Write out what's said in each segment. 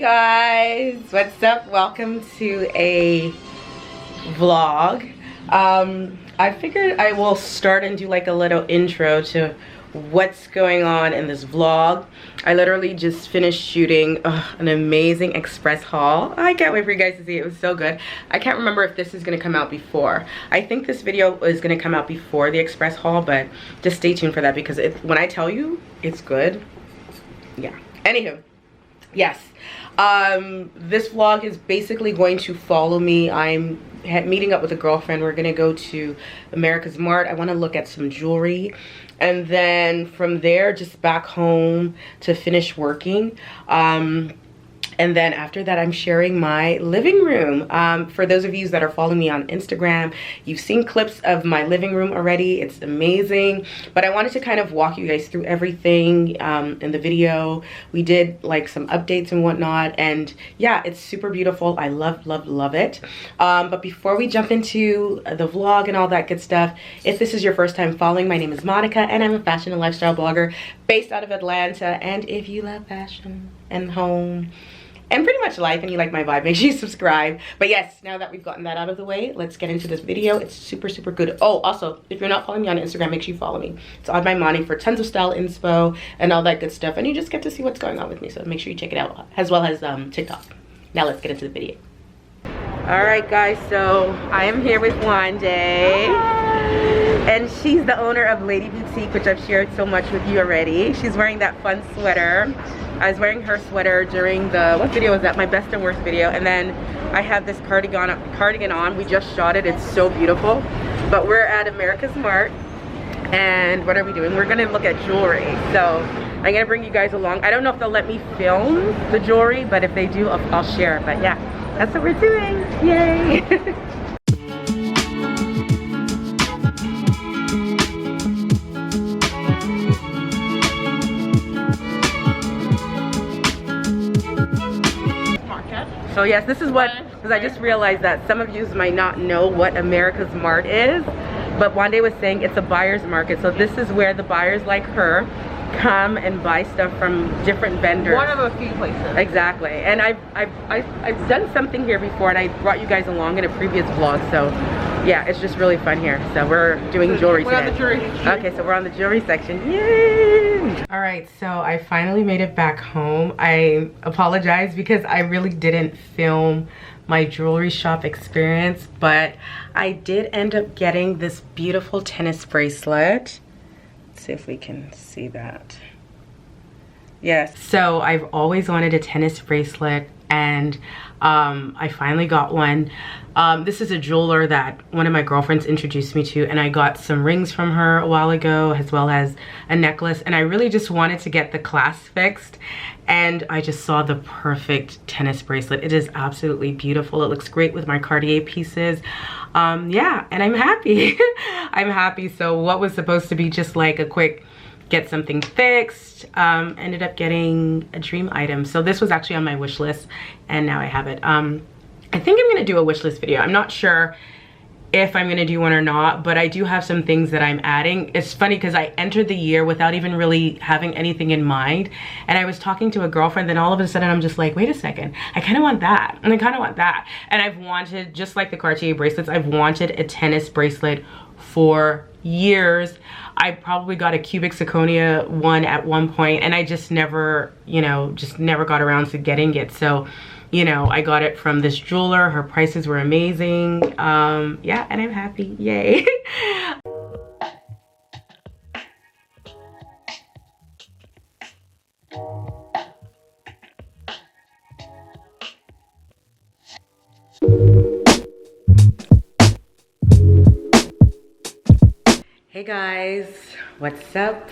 guys, what's up? Welcome to a vlog. I figured I will start and do like a little intro to what's going on in this vlog. I literally just finished shooting an amazing express haul. I can't wait for you guys to see it. It was so good. I can't remember if this is going to come out before. I think this video is going to come out before the express haul, but just stay tuned for that because when I tell you it's good, yeah. Anywho, yes, this vlog is basically going to follow me. I'm meeting up with a girlfriend. We're gonna go to AmericasMart. I want to look at some jewelry, and then from there just back home to finish working. And then after that, I'm sharing my living room. For those of you that are following me on Instagram, you've seen clips of my living room already. It's amazing. But I wanted to kind of walk you guys through everything in the video. We did like some updates and whatnot. And yeah, it's super beautiful. I love, love, love it. But before we jump into the vlog and all that good stuff, if this is your first time following, my name is Monica and I'm a fashion and lifestyle blogger based out of Atlanta. And if you love fashion and home, and pretty much life, and you like my vibe, make sure you subscribe. But yes, now that we've gotten that out of the way, let's get into this video. It's super, super good. Oh, also, if you're not following me on Instagram, make sure you follow me. It's on my Money for tons of style inspo and all that good stuff. And you just get to see what's going on with me. So make sure you check it out, as well as TikTok. Now let's get into the video. All right, guys, so I am here with Wande. And she's the owner of Lady Boutique, which I've shared so much with you already. She's wearing that fun sweater. I was wearing her sweater during the, what video was that? My best and worst video. And then I have this cardigan on. We just shot it. It's so beautiful. But we're at AmericasMart. And what are we doing? We're gonna look at jewelry. So I'm gonna bring you guys along. I don't know if they'll let me film the jewelry, but if they do, I'll share. But yeah, that's what we're doing. Yay! So yes, this is what, because I just realized that some of you might not know what AmericasMart is, but Wande was saying it's a buyer's market. So this is where the buyers like her come and buy stuff from different vendors. One of a few places. Exactly. And I've done something here before, and I brought you guys along in a previous vlog. So yeah, it's just really fun here. So we're doing jewelry today. We're on the jewelry. Okay, so we're on the jewelry section. Yay! All right, so I finally made it back home. I apologize because I really didn't film my jewelry shop experience, but I did end up getting this beautiful tennis bracelet. Let's see if we can see that. Yes, so I've always wanted a tennis bracelet, and I finally got one. This is a jeweler that one of my girlfriends introduced me to, and I got some rings from her a while ago, as well as a necklace, and I really just wanted to get the clasp fixed, and I just saw the perfect tennis bracelet. It is absolutely beautiful. It looks great with my Cartier pieces. Yeah, and I'm happy. I'm happy. So what was supposed to be just like a quick get something fixed, ended up getting a dream item. So this was actually on my wish list, and now I have it. I think I'm gonna do a wish list video. I'm not sure if I'm gonna do one or not, but I do have some things that I'm adding. It's funny because I entered the year without even really having anything in mind, and I was talking to a girlfriend, then all of a sudden I'm just like, wait a second, I kind of want that, and I kind of want that. And I've wanted, just like the Cartier bracelets, I've wanted a tennis bracelet for years. I probably got a cubic zirconia one at one point, and I just never, you know, just never got around to getting it. So, you know, I got it from this jeweler. Her prices were amazing. Yeah, and I'm happy. Yay. Hey guys, what's up?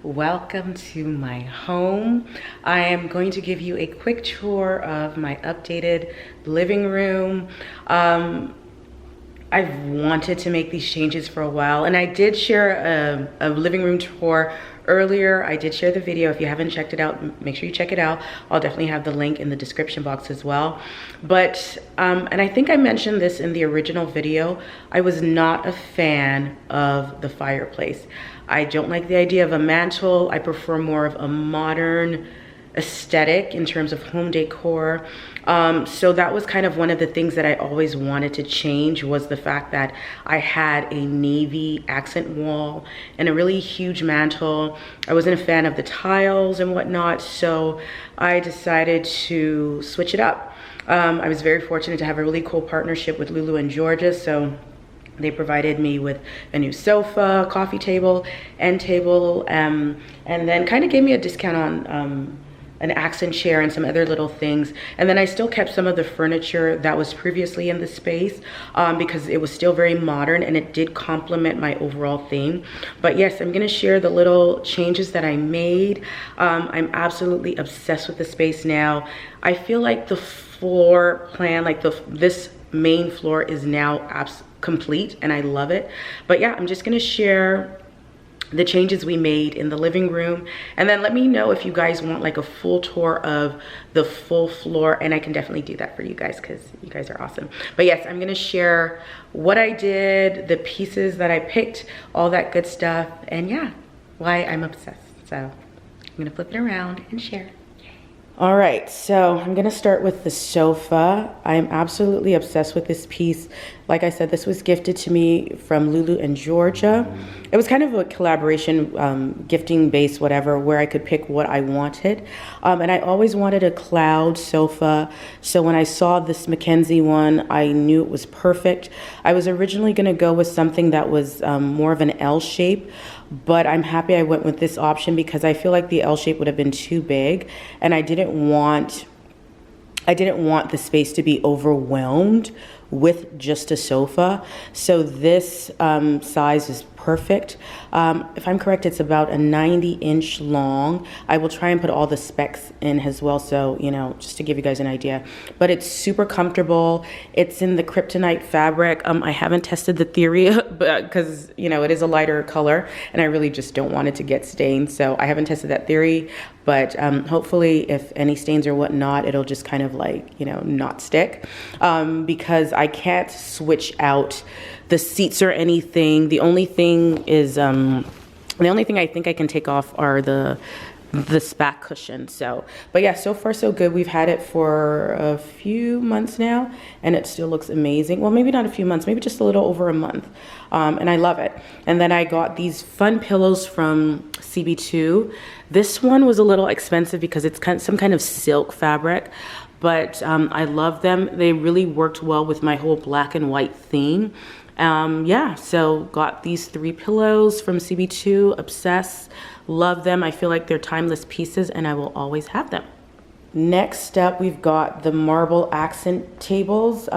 Welcome to my home. I am going to give you a quick tour of my updated living room. I've wanted to make these changes for a while, and I did share a living room tour earlier. I did share the video. If you haven't checked it out, make sure you check it out. I'll definitely have the link in the description box as well. But and I think I mentioned this in the original video, I was not a fan of the fireplace. I don't like the idea of a mantle. I prefer more of a modern aesthetic in terms of home decor. So that was kind of one of the things that I always wanted to change, was the fact that I had a navy accent wall and a really huge mantle. I wasn't a fan of the tiles and whatnot, so I decided to switch it up. I was very fortunate to have a really cool partnership with Lulu and Georgia, so they provided me with a new sofa, coffee table, end table, and then kind of gave me a discount on an accent chair and some other little things. And then I still kept some of the furniture that was previously in the space because it was still very modern and it did complement my overall theme. But yes, I'm gonna share the little changes that I made. I'm absolutely obsessed with the space now. I feel like the floor plan, like this main floor is now complete and I love it. But yeah, I'm just gonna share the changes we made in the living room, and then let me know if you guys want like a full tour of the full floor, and I can definitely do that for you guys because you guys are awesome. But yes, I'm gonna share what I did, the pieces that I picked, all that good stuff, and yeah, why I'm obsessed. So I'm gonna flip it around and share. All right, so I'm gonna start with the sofa. I'm absolutely obsessed with this piece. Like I said, this was gifted to me from Lulu and Georgia. It was kind of a collaboration, gifting base, whatever, where I could pick what I wanted. And I always wanted a cloud sofa. So when I saw this Mackenzie one, I knew it was perfect. I was originally gonna go with something that was more of an L shape, but I'm happy I went with this option because I feel like the L shape would have been too big, and I didn't want the space to be overwhelmed with just a sofa. So this size is perfect. If I'm correct, it's about a 90-inch long. I will try and put all the specs in as well, so, you know, just to give you guys an idea. But it's super comfortable. It's in the kryptonite fabric. I haven't tested the theory because, you know, it is a lighter color and I really just don't want it to get stained. So I haven't tested that theory, but hopefully if any stains or whatnot, it'll just kind of like, you know, not stick, because I can't switch out the seats or anything. The only thing is, the only thing I think I can take off are the back cushion. So, but yeah, so far so good. We've had it for a few months now and it still looks amazing. Well, maybe not a few months, maybe just a little over a month. And I love it. And then I got these fun pillows from CB2. This one was a little expensive because it's some kind of silk fabric, but I love them. They really worked well with my whole black and white theme. Yeah, so got these 3 pillows from CB2, obsessed, love them. I feel like they're timeless pieces and I will always have them. Next up, we've got the marble accent tables.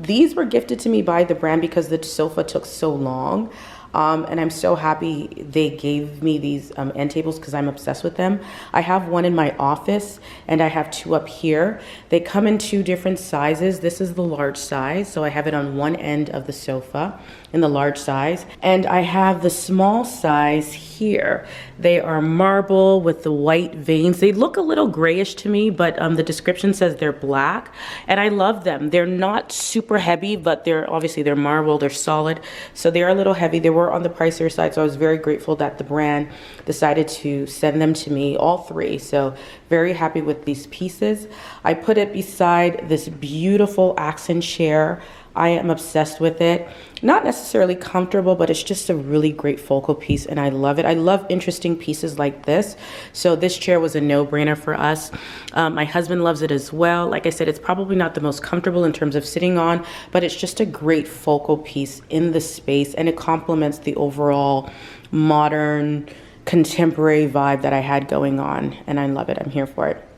These were gifted to me by the brand because the sofa took so long. And I'm so happy they gave me these end tables because I'm obsessed with them. I have one in my office and I have 2 up here. They come in 2 different sizes. This is the large size, so I have it on one end of the sofa in the large size. And I have the small size here. They are marble with the white veins. They look a little grayish to me, but the description says they're black. And I love them. They're not super heavy, but they're marble, they're solid. So they are a little heavy. They were on the pricier side, so I was very grateful that the brand decided to send them to me, all 3. So very happy with these pieces. I put it beside this beautiful accent chair. I am obsessed with it. Not necessarily comfortable, but it's just a really great focal piece and I love it. I love interesting pieces like this. So this chair was a no-brainer for us. My husband loves it as well. Like I said, it's probably not the most comfortable in terms of sitting on, but it's just a great focal piece in the space and it complements the overall modern, contemporary vibe that I had going on and I love it. I'm here for it.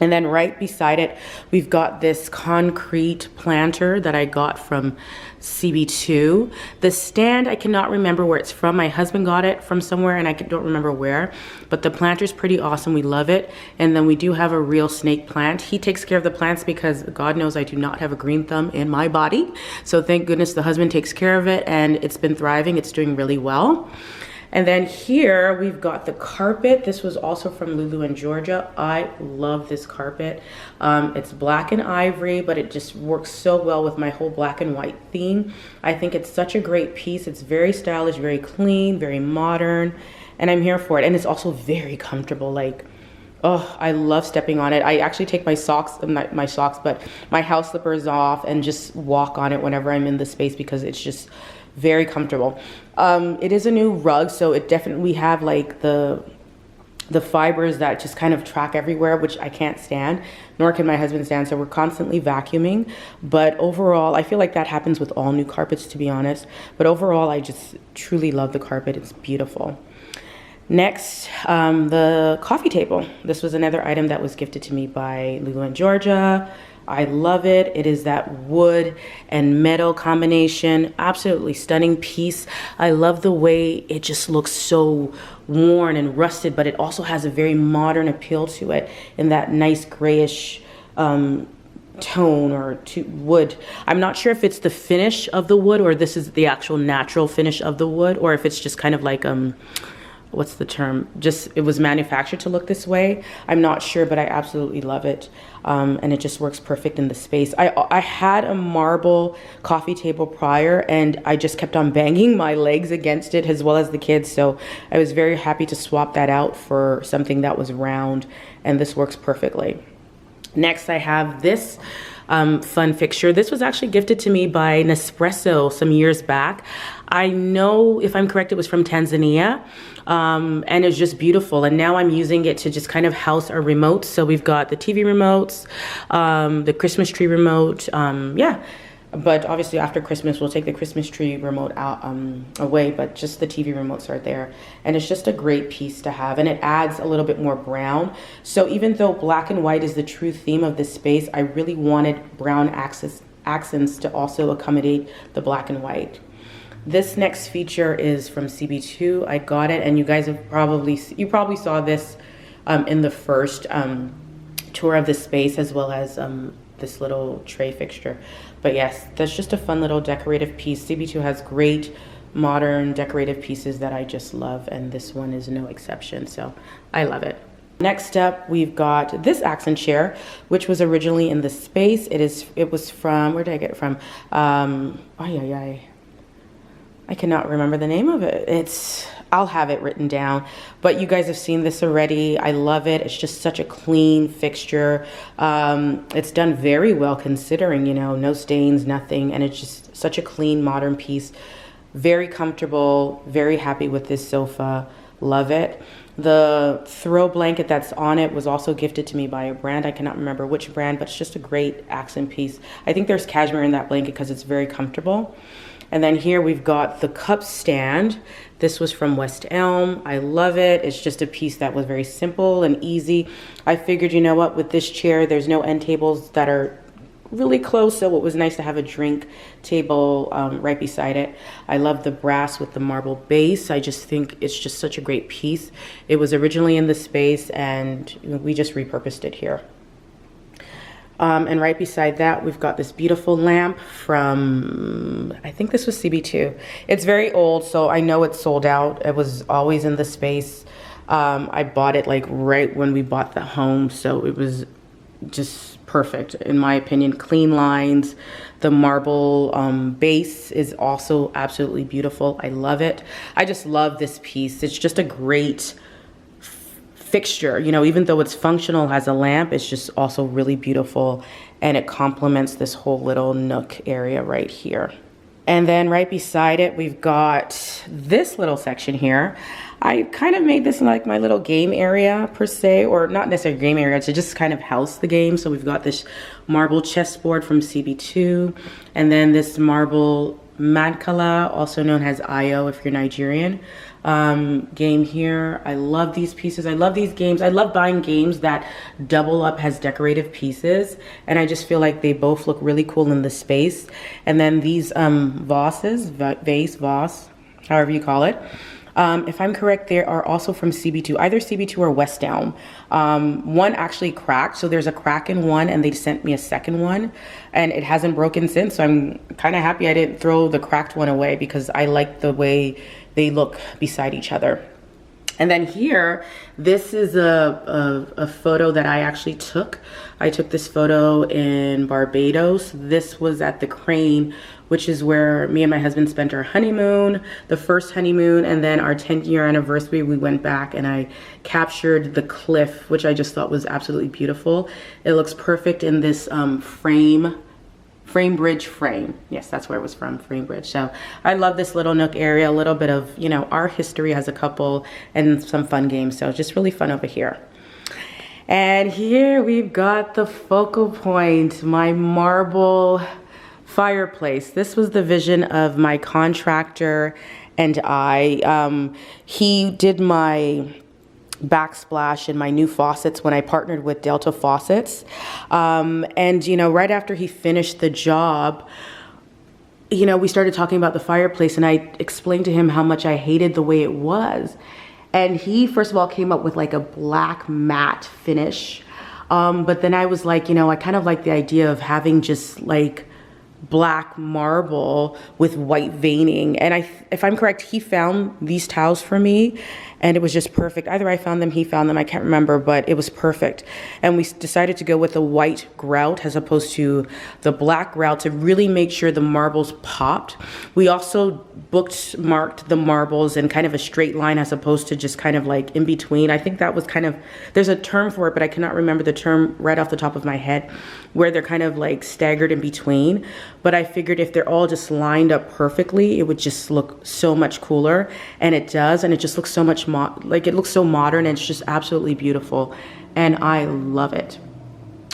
And then right beside it, we've got this concrete planter that I got from CB2. The stand, I cannot remember where it's from. My husband got it from somewhere and I don't remember where, but the planter's pretty awesome. We love it. And then we do have a real snake plant. He takes care of the plants because God knows I do not have a green thumb in my body. So thank goodness the husband takes care of it and it's been thriving. It's doing really well. And then here we've got the carpet. This was also from Lulu and Georgia. I love this carpet. It's black and ivory, but it just works so well with my whole black and white theme. I think it's such a great piece. It's very stylish, very clean, very modern, and I'm here for it. And it's also very comfortable. Like, Oh, I love stepping on it. I actually take my socks, not my socks, but my house slippers off and just walk on it whenever I'm in the space because it's just very comfortable. It is a new rug, so it definitely have like the fibers that just kind of track everywhere, which I can't stand, nor can my husband stand, so we're constantly vacuuming. But overall, I feel like that happens with all new carpets, to be honest. But overall, I just truly love the carpet. It's beautiful. Next, the coffee table. This was another item that was gifted to me by Lulu in Georgia. I love it. It is that wood and metal combination. Absolutely stunning piece. I love the way it just looks so worn and rusted, but it also has a very modern appeal to it in that nice grayish tone or to wood. I'm not sure if it's the finish of the wood or this is the actual natural finish of the wood, or if it's just kind of like what's the term? Just, it was manufactured to look this way. I'm not sure, but I absolutely love it. And it just works perfect in the space. I had a marble coffee table prior and I just kept on banging my legs against it as well as the kids. So I was very happy to swap that out for something that was round, and this works perfectly. Next, I have this fun fixture. This was actually gifted to me by Nespresso some years back. I know, if I'm correct, it was from Tanzania, and it's just beautiful. And now I'm using it to just kind of house our remotes. So we've got the TV remotes, the Christmas tree remote, yeah. But obviously after Christmas, we'll take the Christmas tree remote out away, but just the TV remotes are there. And it's just a great piece to have, and it adds a little bit more brown. So even though black and white is the true theme of this space, I really wanted brown accents to also accommodate the black and white. This next feature is from CB2. I got it, and you guys have probably saw this in the first tour of the space, as well as this little tray fixture. But yes, that's just a fun little decorative piece. CB2 has great modern decorative pieces that I just love, and this one is no exception, so I love it. Next up, we've got this accent chair, which was originally in the space. It was from, where did I get it from? I cannot remember the name of it. I'll have it written down, but you guys have seen this already. I love it. It's just such a clean fixture. It's done very well considering, you know, no stains, nothing, and it's just such a clean, modern piece. Very comfortable, very happy with this sofa. Love it. The throw blanket that's on it was also gifted to me by a brand. I cannot remember which brand, but it's just a great accent piece. I think there's cashmere in that blanket because it's very comfortable. And then here we've got the cup stand. This was from West Elm. I love it. It's just a piece that was very simple and easy. I figured, you know what, with this chair, there's no end tables that are really close, so it was nice to have a drink table right beside it. I love the brass with the marble base. I just think it's just such a great piece. It was originally in the space and we just repurposed it here. And right beside that, we've got this beautiful lamp from, I think this was CB2. It's very old, so I know it's sold out. It was always in the space. I bought it like right when we bought the home, so it was just perfect, in my opinion. Clean lines. The marble base is also absolutely beautiful. I love it. I just love this piece. It's just a great fixture, you know, even though it's functional as a lamp, it's just also really beautiful, and it complements this whole little nook area right here. And then right beside it, we've got this little section here. I kind of made this like my little game area per se, or not necessarily game area, to just kind of house the game. So we've got this marble chessboard from CB2, and then this marble mankala, also known as Ayo if you're Nigerian, game here. I love these pieces. I love these games. I love buying games that double up as decorative pieces, and I just feel like they both look really cool in the space. And then these vases, however you call it. If I'm correct, they are also from CB2, either CB2 or West Elm. One actually cracked, so there's a crack in one, and they sent me a second one, and it hasn't broken since, so I'm kind of happy I didn't throw the cracked one away because I like the way they look beside each other. And then here, this is a photo that I actually took. I took this photo in Barbados. This was at the Crane, which is where me and my husband spent our honeymoon, the first honeymoon, and then our 10th-year anniversary, we went back and I captured the cliff, which I just thought was absolutely beautiful. It looks perfect in this Framebridge frame. Yes, that's where it was from, Framebridge. So I love this little nook area, a little bit of, you know, our history as a couple and some fun games. So just really fun over here. And here we've got the focal point, my marble fireplace. This was the vision of my contractor and I. He did my backsplash and my new faucets when I partnered with Delta Faucets. And, you know, right after he finished the job, you know, we started talking about the fireplace and I explained to him how much I hated the way it was. And he, first of all, came up with like a black matte finish. But then I was like, you know, I kind of like the idea of having just like black marble with white veining. And if I'm correct, he found these towels for me and it was just perfect. Either I found them, he found them, I can't remember, but it was perfect. And we decided to go with the white grout as opposed to the black grout to really make sure the marbles popped. We also marked the marbles in kind of a straight line as opposed to just kind of like in between. I think that was kind of, there's a term for it, but I cannot remember the term right off the top of my head, where they're kind of like staggered in between. But I figured if they're all just lined up perfectly, it would just look so much cooler. And it does, and it just looks so much like it looks so modern and it's just absolutely beautiful. And I love it.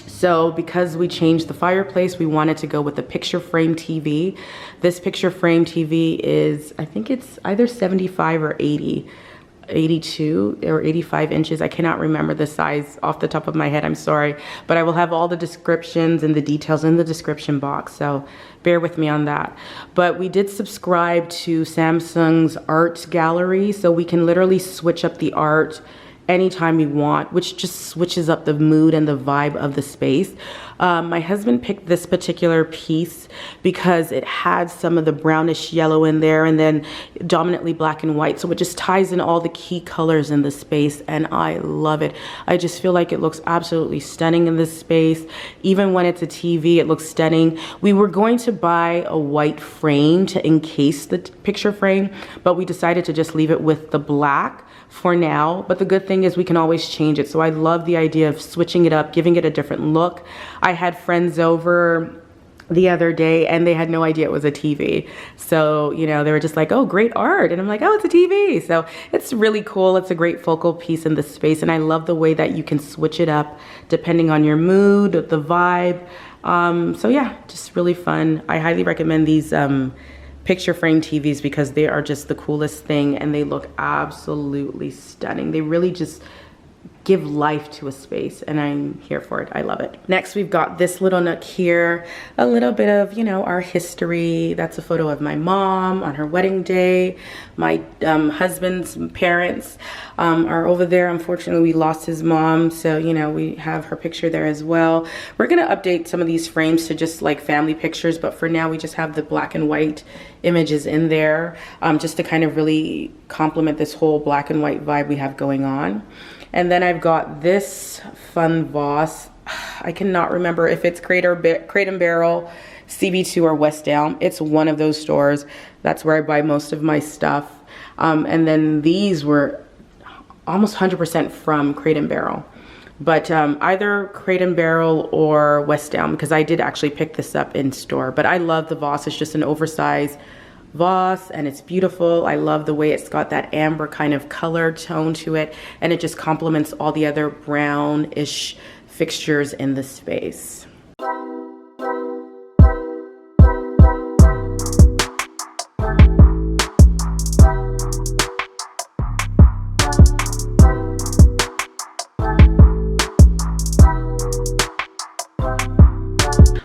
So because we changed the fireplace, we wanted to go with the picture frame TV. This picture frame TV is, I think it's either 75 or 82 or 85 inches. I cannot remember the size off the top of my head, I'm sorry. But I will have all the descriptions and the details in the description box, so bear with me on that. But we did subscribe to Samsung's art gallery, so we can literally switch up the art anytime we want, which just switches up the mood and the vibe of the space. My husband picked this particular piece because it had some of the brownish yellow in there and then dominantly black and white. So it just ties in all the key colors in the space and I love it. I just feel like it looks absolutely stunning in this space. Even when it's a TV, it looks stunning. We were going to buy a white frame to encase the picture frame, but we decided to just leave it with the black for now. But the good thing is we can always change it. So I love the idea of switching it up, giving it a different look. I had friends over the other day and they had no idea it was a TV. So, you know, they were just like, oh, great art. And I'm like, oh, it's a TV. So it's really cool. It's a great focal piece in the space. And I love the way that you can switch it up depending on your mood, the vibe. So yeah, just really fun. I highly recommend these picture frame TVs because they are just the coolest thing and they look absolutely stunning. They really just give life to a space and I'm here for it. I love it. Next, we've got this little nook here, a little bit of, you know, our history. That's a photo of my mom on her wedding day. My husband's parents are over there. Unfortunately, we lost his mom. So, you know, we have her picture there as well. We're gonna update some of these frames to just like family pictures, but for now we just have the black and white images in there just to kind of really complement this whole black and white vibe we have going on. And then I've got this fun vase. I cannot remember if it's Crate and Barrel, CB2 or West Elm. It's one of those stores. That's where I buy most of my stuff. And then these were almost 100% from Crate and Barrel. But either Crate and Barrel or West Elm, because I did actually pick this up in store. But I love the vase. It's just an oversized vase and it's beautiful. I love the way it's got that amber kind of color tone to it, and it just complements all the other brownish fixtures in the space.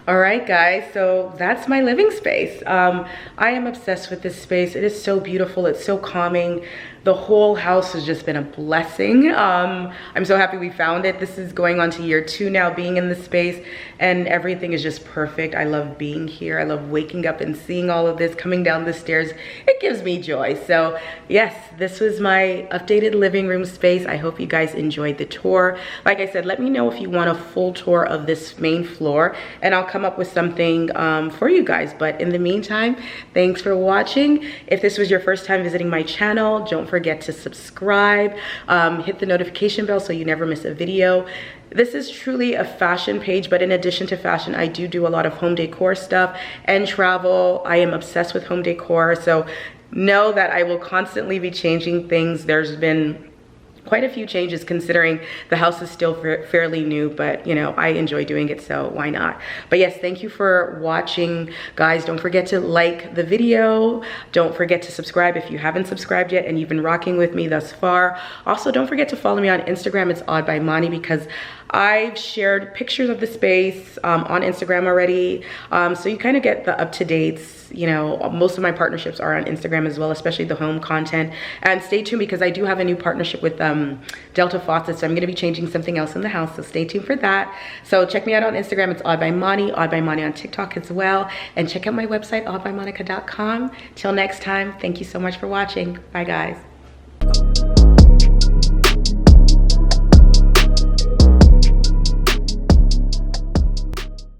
All right, guys, so that's my living space. I am obsessed with this space. It is so beautiful. It's so calming. The whole house has just been a blessing. I'm so happy we found it. This is going on to year 2 now, being in this space, and everything is just perfect. I love being here. I love waking up and seeing all of this, coming down the stairs. It gives me joy. So yes, this was my updated living room space. I hope you guys enjoyed the tour. Like I said, let me know if you want a full tour of this main floor, and I'll come up with something for you guys. But in the meantime, thanks for watching. If this was your first time visiting my channel, don't forget to subscribe, hit the notification bell so you never miss a video. This is truly a fashion page, but in addition to fashion, I do a lot of home decor stuff and travel. I am obsessed with home decor, so know that I will constantly be changing things. There's been quite a few changes considering the house is still fairly new, but you know, I enjoy doing it, so why not? But yes, thank you for watching, guys. Don't forget to like the video. Don't forget to subscribe if you haven't subscribed yet and you've been rocking with me thus far. Also, don't forget to follow me on Instagram. It's Odd by Mani, because I've shared pictures of the space on Instagram already, so you kind of get the up-to-dates. You know, most of my partnerships are on Instagram as well, especially the home content. And stay tuned, because I do have a new partnership with Delta Faucets, so I'm going to be changing something else in the house, so stay tuned for that. So check me out on Instagram. It's Odd by Mani on TikTok as well, and check out my website, oddbymonica.com. Till next time, thank you so much for watching. Bye, guys.